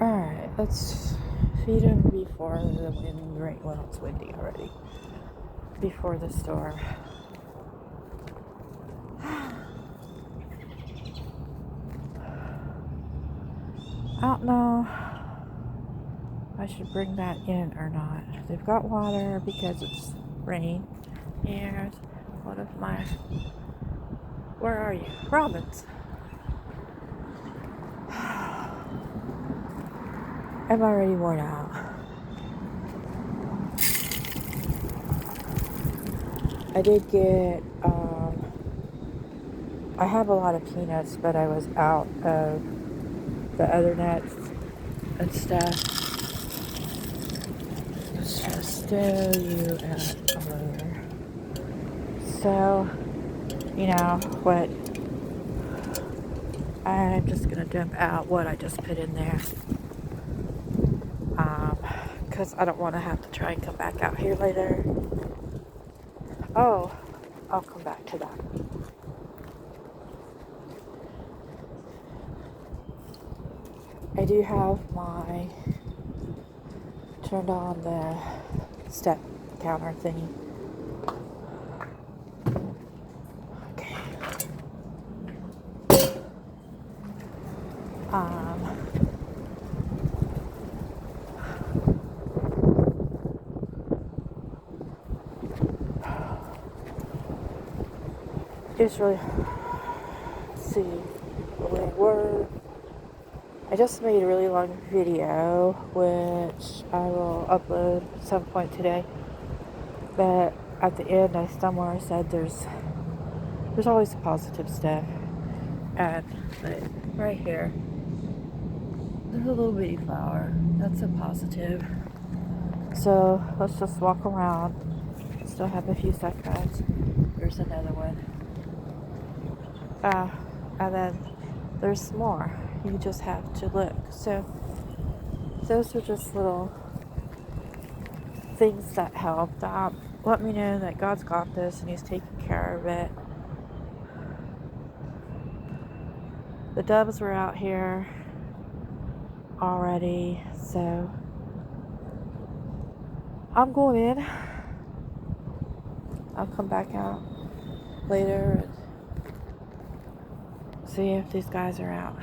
Alright, let's feed him before the wind rain. Well, it's windy already. Before the storm. I don't know if I should bring that in or not. They've got water because it's rain. And one of my... Where are you? Robins. I'm already worn out. I did get, I have a lot of peanuts, but I was out of the other nuts and stuff. Let's just throw you out over. So, you know what? I'm just gonna dump out what I just put in there. Because I don't want to have to try and come back out here later. Oh, I'll come back to that. I do have my turned on the step counter thingy. Okay. It's really, let's see where we were. I just made a really long video, which I will upload at some point today. But at the end, I somewhere said there's always positive stuff. And right here, there's a little bitty flower. That's a positive. So let's just walk around. Still have a few seconds. There's another one. And then there's more. You just have to look. So those are just little things that help. That let me know that God's got this and He's taking care of it. The doves were out here already, so I'm going in. I'll come back out later and see if these guys are out.